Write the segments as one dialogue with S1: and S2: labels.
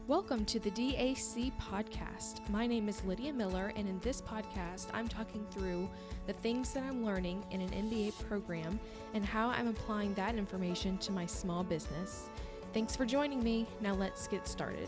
S1: Welcome to the DAC podcast. My name is Lydia Miller, and in this podcast, I'm talking through the things that I'm learning in an MBA program and how I'm applying that information to my small business. Thanks for joining me. Now let's get started.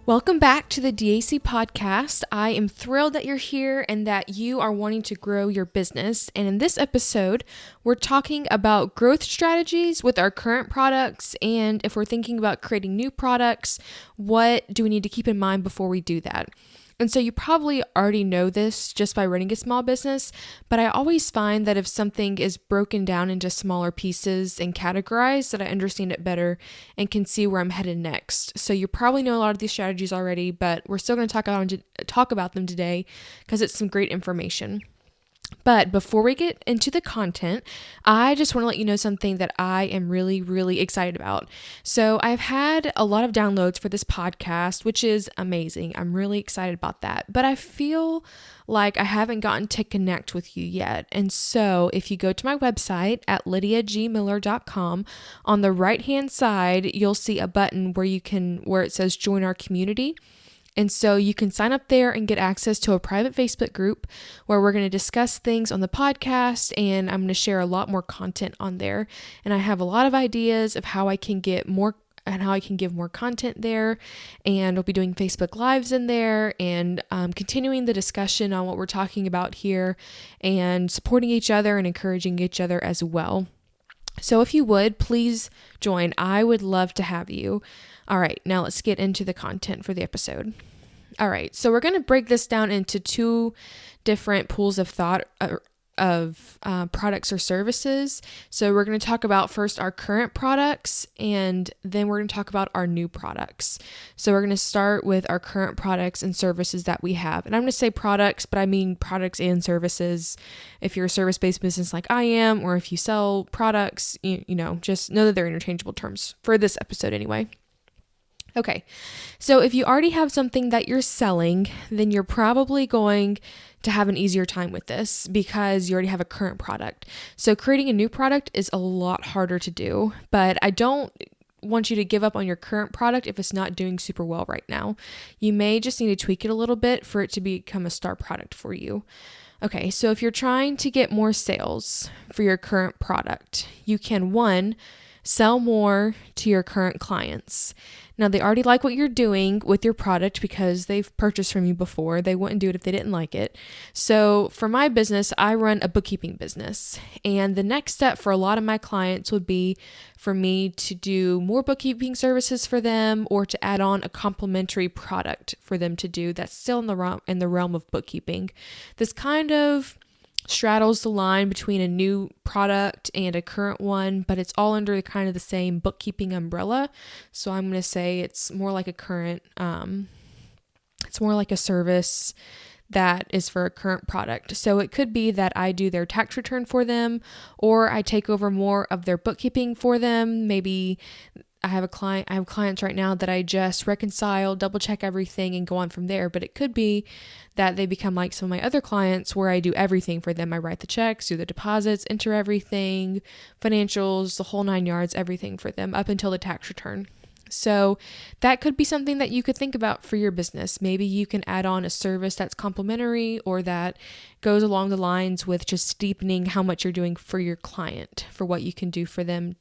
S1: Welcome back to the DAC podcast. I am thrilled that you're here and that you are wanting to grow your business. And in this episode, we're talking about growth strategies with our current products. And if we're thinking about creating new products, what do we need to keep in mind before we do that? And so you probably already know this just by running a small business, but I always find that if something is broken down into smaller pieces and categorized, that I understand it better and can see where I'm headed next. So you probably know a lot of these strategies already, but we're still going to talk about them today because it's some great information. But before we get into the content, I just want to let you know something that I am really, really excited about. So I've had a lot of downloads for this podcast, which is amazing. I'm really excited about that. But I feel like I haven't gotten to connect with you yet. And so if you go to my website at lydiagmiller.com, on the right-hand side, you'll see a button where it says join our community. And so you can sign up there and get access to a private Facebook group where we're going to discuss things on the podcast, and I'm going to share a lot more content on there. And I have a lot of ideas of how I can get more and how I can give more content there. And we'll be doing Facebook Lives in there and continuing the discussion on what we're talking about here and supporting each other and encouraging each other as well. So if you would, please join. I would love to have you. All right, now let's get into the content for the episode. All right, so we're going to break this down into two different pools of thought of products or services. So we're going to talk about first our current products, and then we're going to talk about our new products. So we're going to start with our current products and services that we have. And I'm going to say products, but I mean products and services. If you're a service-based business like I am, or if you sell products, you know, just know that they're interchangeable terms for this episode anyway. Okay, so if you already have something that you're selling, then you're probably going to have an easier time with this because you already have a current product. So creating a new product is a lot harder to do, but I don't want you to give up on your current product if it's not doing super well right now. You may just need to tweak it a little bit for it to become a star product for you. Okay, so if you're trying to get more sales for your current product, you can, one, sell more to your current clients. Now, they already like what you're doing with your product because they've purchased from you before. They wouldn't do it if they didn't like it. So for my business, I run a bookkeeping business. And the next step for a lot of my clients would be for me to do more bookkeeping services for them or to add on a complementary product for them to do that's still in the realm of bookkeeping. This kind of straddles the line between a new product and a current one, but it's all under kind of the same bookkeeping umbrella. So I'm going to say it's more like a current, it's more like a service that is for a current product. So it could be that I do their tax return for them, or I take over more of their bookkeeping for them. Maybe I have clients right now that I just reconcile, double check everything and go on from there. But it could be that they become like some of my other clients where I do everything for them. I write the checks, do the deposits, enter everything, financials, the whole 9 yards, everything for them up until the tax return. So that could be something that you could think about for your business. Maybe you can add on a service that's complementary or that goes along the lines with just deepening how much you're doing for your client, for what you can do for them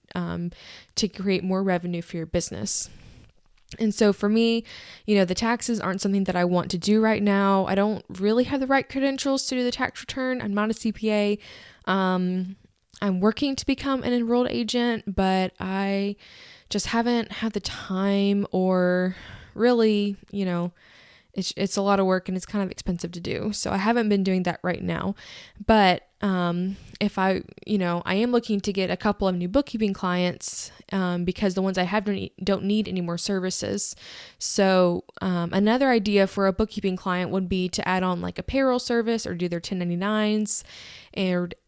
S1: to create more revenue for your business. And so for me, you know, the taxes aren't something that I want to do right now. I don't really have the right credentials to do the tax return. I'm not a CPA. I'm working to become an enrolled agent, but I just haven't had the time, or really, you know, it's a lot of work and it's kind of expensive to do. So I haven't been doing that right now. But if I am looking to get a couple of new bookkeeping clients because the ones I have don't need any more services. So another idea for a bookkeeping client would be to add on like a payroll service or do their 1099s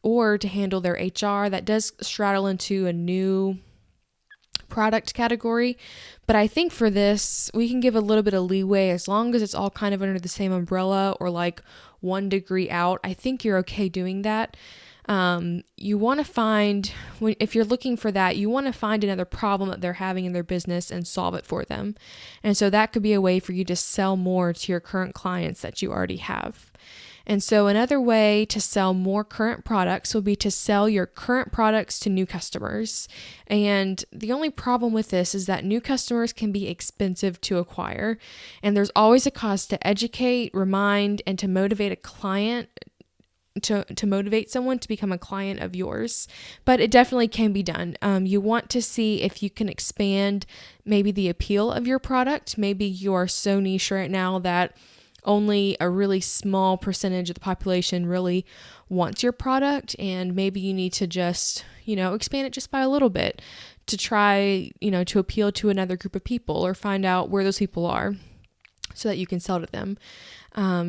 S1: or to handle their HR. That does straddle into a new product category. But I think for this, we can give a little bit of leeway as long as it's all kind of under the same umbrella or like 1 degree out. I think you're okay doing that. You want to find, if you're looking for that, you want to find another problem that they're having in their business and solve it for them. And so that could be a way for you to sell more to your current clients that you already have. And so another way to sell more current products will be to sell your current products to new customers. And the only problem with this is that new customers can be expensive to acquire. And there's always a cost to educate, remind, and to motivate a client to motivate someone to become a client of yours, but it definitely can be done. You want to see if you can expand maybe the appeal of your product. Maybe you are so niche right now that only a really small percentage of the population really wants your product, and maybe you need to just, expand it just by a little bit to try, to appeal to another group of people or find out where those people are so that you can sell to them.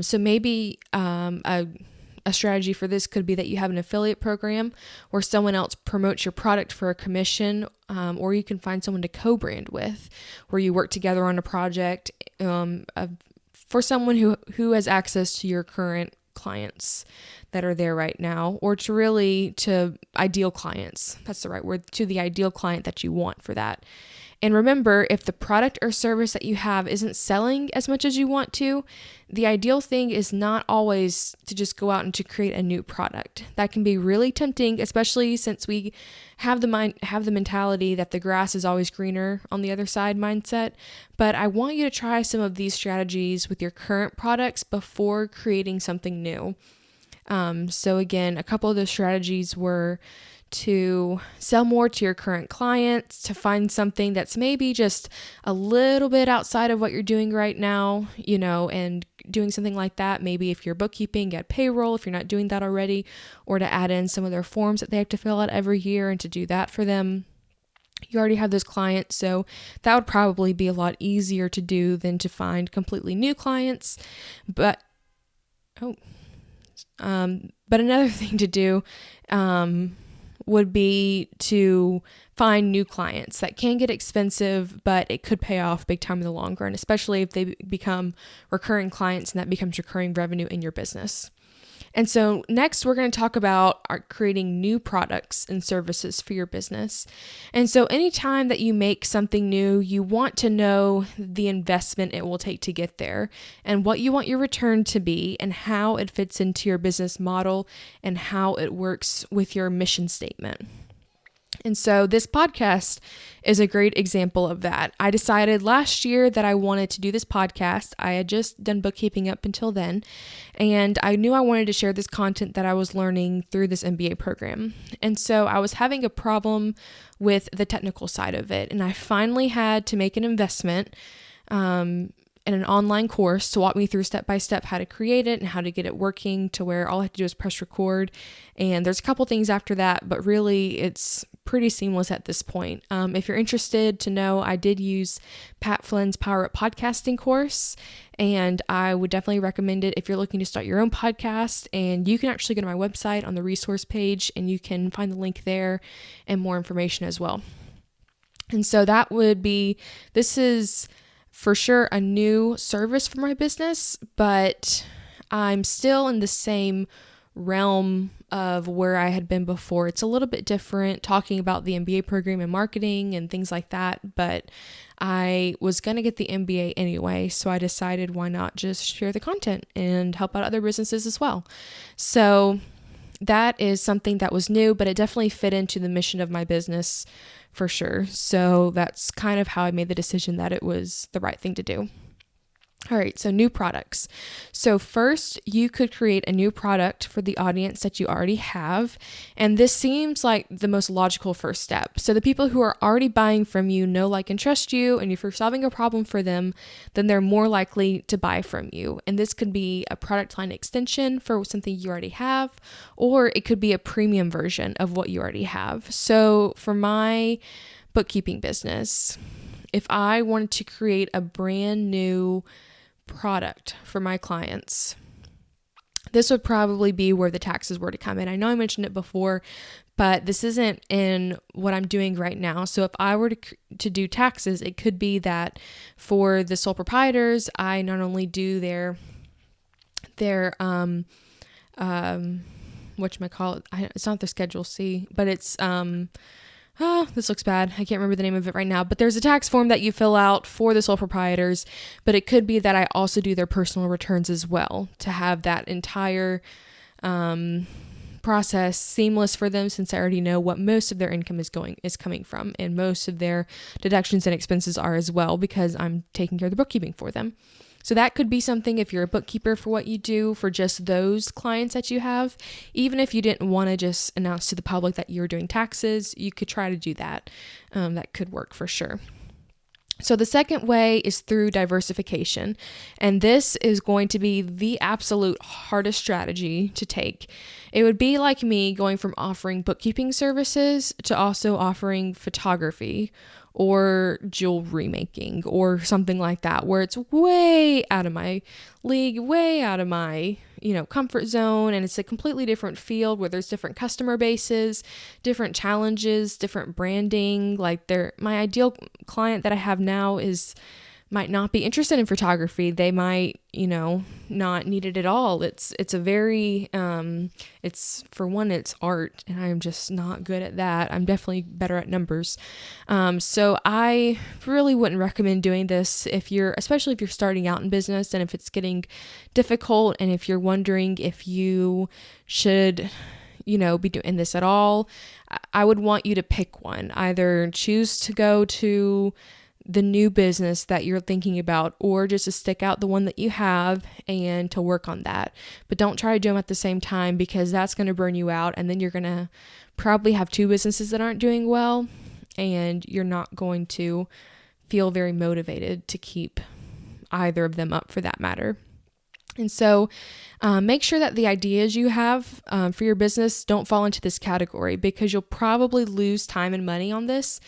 S1: So maybe a strategy for this could be that you have an affiliate program where someone else promotes your product for a commission, or you can find someone to co-brand with, where you work together on a project for someone who has access to your current clients that are there right now, or to ideal clients. That's the right word, to the ideal client that you want for that. And remember, if the product or service that you have isn't selling as much as you want to, the ideal thing is not always to just go out and to create a new product. That can be really tempting, especially since we have the mentality that the grass is always greener on the other side mindset. But I want you to try some of these strategies with your current products before creating something new. So again, a couple of those strategies were to sell more to your current clients, to find something that's maybe just a little bit outside of what you're doing right now, and doing something like that. Maybe if you're bookkeeping, get payroll if you're not doing that already, or to add in some of their forms that they have to fill out every year and to do that for them. You already have those clients, so that would probably be a lot easier to do than to find completely new clients. But another thing to do, would be to find new clients. That can get expensive, but it could pay off big time in the long run, especially if they become recurring clients and that becomes recurring revenue in your business. And so next, we're going to talk about creating new products and services for your business. And so anytime that you make something new, you want to know the investment it will take to get there and what you want your return to be and how it fits into your business model and how it works with your mission statement. And so this podcast is a great example of that. I decided last year that I wanted to do this podcast. I had just done bookkeeping up until then, and I knew I wanted to share this content that I was learning through this MBA program. And so I was having a problem with the technical side of it, and I finally had to make an investment in an online course to walk me through step by step how to create it and how to get it working to where all I have to do is press record. And there's a couple things after that, but really it's pretty seamless at this point. If you're interested to know, I did use Pat Flynn's Power Up Podcasting course, and I would definitely recommend it if you're looking to start your own podcast. And you can actually go to my website on the resource page and you can find the link there and more information as well. And so this is for sure a new service for my business, but I'm still in the same realm of where I had been before. It's a little bit different talking about the MBA program and marketing and things like that, but I was going to get the MBA anyway, so I decided why not just share the content and help out other businesses as well. So that is something that was new, but it definitely fit into the mission of my business for sure. So that's kind of how I made the decision that it was the right thing to do. All right, so new products. So first, you could create a new product for the audience that you already have. And this seems like the most logical first step. So the people who are already buying from you know, like, and trust you. And if you're solving a problem for them, then they're more likely to buy from you. And this could be a product line extension for something you already have, or it could be a premium version of what you already have. So for my bookkeeping business, if I wanted to create a brand new product for my clients, this would probably be where the taxes were to come in. I know I mentioned it before, but this isn't in what I'm doing right now. So if I were to do taxes, it could be that for the sole proprietors, I not only do their whatchamacallit, it's not the Schedule C, but it's, this looks bad. I can't remember the name of it right now, but there's a tax form that you fill out for the sole proprietors, but it could be that I also do their personal returns as well to have that entire, process seamless for them, since I already know what most of their income is coming from, and most of their deductions and expenses are as well, because I'm taking care of the bookkeeping for them. So that could be something if you're a bookkeeper for what you do for just those clients that you have. Even if you didn't want to just announce to the public that you're doing taxes, you could try to do that. That could work for sure. So the second way is through diversification, and this is going to be the absolute hardest strategy to take. It would be like me going from offering bookkeeping services to also offering photography or jewelry making or something like that, where it's way out of my league, way out of my, comfort zone. And it's a completely different field where there's different customer bases, different challenges, different branding. Like my ideal client that I have now might not be interested in photography. They might, not need it at all. It's a very, it's art, and I'm just not good at that. I'm definitely better at numbers. So I really wouldn't recommend doing this especially if you're starting out in business, and if it's getting difficult, and if you're wondering if you should, be doing this at all. I would want you to pick one. Either choose to go to the new business that you're thinking about, or just to stick out the one that you have and to work on that. But don't try to do them at the same time, because that's going to burn you out. And then you're going to probably have two businesses that aren't doing well, and you're not going to feel very motivated to keep either of them up for that matter. And so make sure that the ideas you have for your business don't fall into this category, because you'll probably lose time and money on this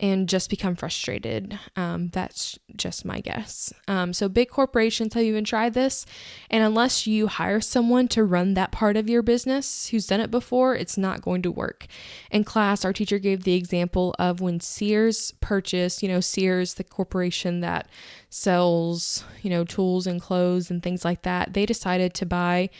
S1: and just become frustrated. That's just my guess. So big corporations have even tried this, and unless you hire someone to run that part of your business who's done it before, it's not going to work. In class, our teacher gave the example of when Sears purchased, Sears, the corporation that sells, tools and clothes and things like that. They decided to buy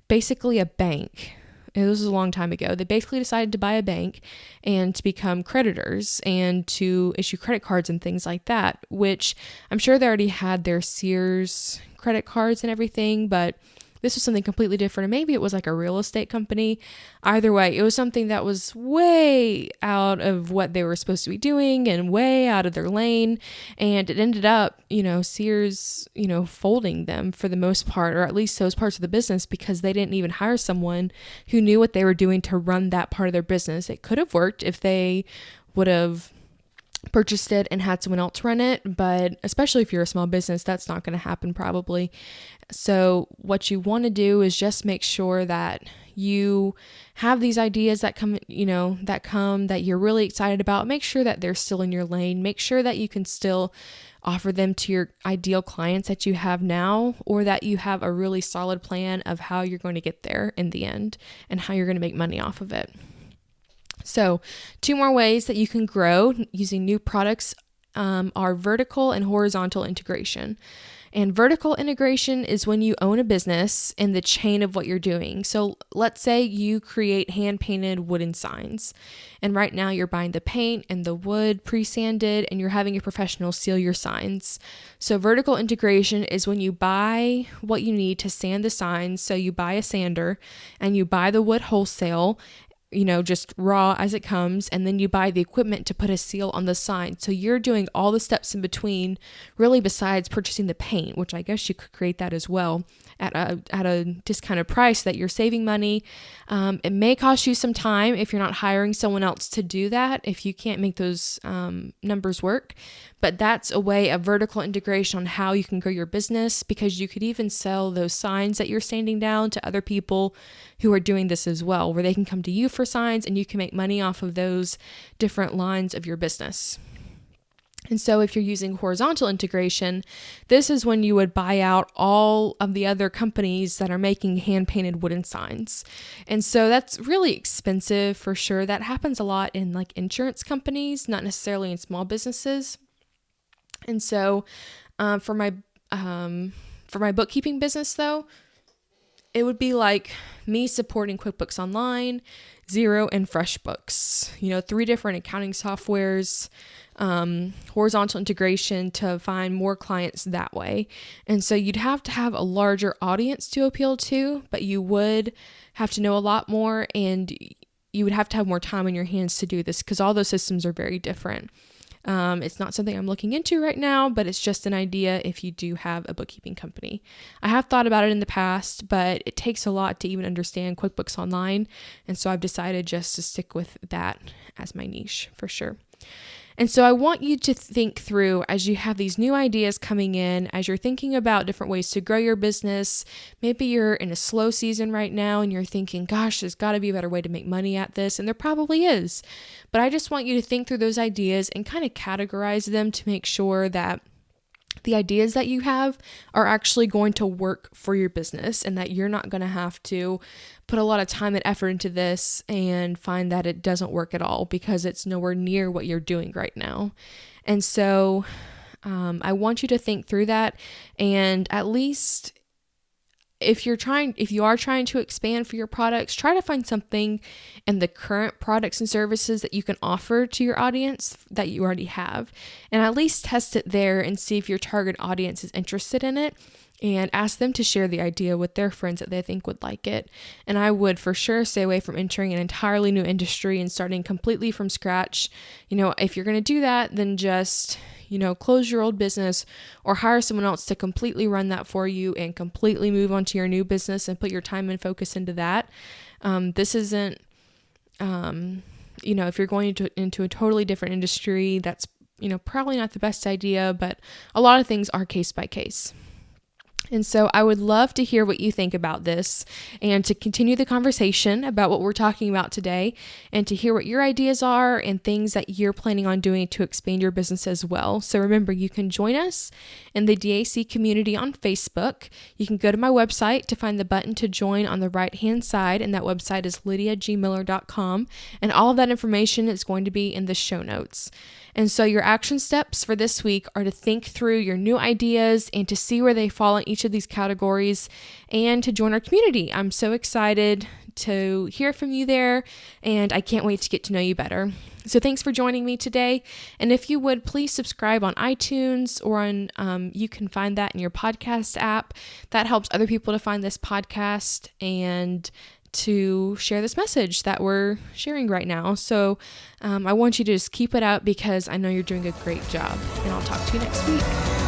S1: basically a bank. This was a long time ago. They basically decided to buy a bank and to become creditors and to issue credit cards and things like that, which I'm sure they already had their Sears credit cards and everything, but this was something completely different. And maybe it was like a real estate company. Either way, it was something that was way out of what they were supposed to be doing and way out of their lane. And it ended up, Sears, folding them for the most part, or at least those parts of the business, because they didn't even hire someone who knew what they were doing to run that part of their business. It could have worked if they would have purchased it and had someone else run it, but especially if you're a small business, that's not going to happen probably. So what you want to do is just make sure that you have these ideas that come that you're really excited about. Make sure that they're still in your lane. Make sure that you can still offer them to your ideal clients that you have now, or that you have a really solid plan of how you're going to get there in the end and how you're going to make money off of it. So 2 more ways that you can grow using new products are vertical and horizontal integration. And vertical integration is when you own a business in the chain of what you're doing. So let's say you create hand-painted wooden signs. And right now you're buying the paint and the wood pre-sanded, and you're having a professional seal your signs. So vertical integration is when you buy what you need to sand the signs. So you buy a sander and you buy the wood wholesale, just raw as it comes, and then you buy the equipment to put a seal on the sign. So you're doing all the steps in between, really, besides purchasing the paint, which I guess you could create that as well at a discounted price that you're saving money. It may cost you some time if you're not hiring someone else to do that, if you can't make those numbers work. But that's a way of vertical integration on how you can grow your business, because you could even sell those signs that you're sanding down to other people who are doing this as well, where they can come to you for signs and you can make money off of those different lines of your business. And so if you're using horizontal integration, this is when you would buy out all of the other companies that are making hand-painted wooden signs. And so that's really expensive for sure. That happens a lot in like insurance companies, not necessarily in small businesses. And so for my bookkeeping business though, it would be like me supporting QuickBooks Online, Xero, and FreshBooks. 3 different accounting softwares, horizontal integration to find more clients that way. And so you'd have to have a larger audience to appeal to, but you would have to know a lot more, and you would have to have more time on your hands to do this because all those systems are very different. It's not something I'm looking into right now, but it's just an idea if you do have a bookkeeping company. I have thought about it in the past, but it takes a lot to even understand QuickBooks Online. And so I've decided just to stick with that as my niche for sure. And so I want you to think through as you have these new ideas coming in, as you're thinking about different ways to grow your business. Maybe you're in a slow season right now and you're thinking, gosh, there's got to be a better way to make money at this. And there probably is. But I just want you to think through those ideas and kind of categorize them to make sure that the ideas that you have are actually going to work for your business and that you're not going to have to put a lot of time and effort into this and find that it doesn't work at all because it's nowhere near what you're doing right now. And so I want you to think through that, and at least if you are trying to expand for your products, try to find something in the current products and services that you can offer to your audience that you already have, and at least test it there and see if your target audience is interested in it, and ask them to share the idea with their friends that they think would like it. And I would for sure stay away from entering an entirely new industry and starting completely from scratch. If you're going to do that, then just close your old business or hire someone else to completely run that for you and completely move on to your new business and put your time and focus into that. This isn't, if you're going into a totally different industry, that's, probably not the best idea, but a lot of things are case by case. And so I would love to hear what you think about this and to continue the conversation about what we're talking about today and to hear what your ideas are and things that you're planning on doing to expand your business as well. So remember, you can join us in the DAC community on Facebook. You can go to my website to find the button to join on the right-hand side, and that website is lydiagmiller.com. And all of that information is going to be in the show notes. And so your action steps for this week are to think through your new ideas and to see where they fall in each of these categories and to join our community. I'm so excited to hear from you there, and I can't wait to get to know you better. So thanks for joining me today. And if you would, please subscribe on iTunes or on, you can find that in your podcast app. That helps other people to find this podcast and to share this message that we're sharing right now. So I want you to just keep it up because I know you're doing a great job, and I'll talk to you next week.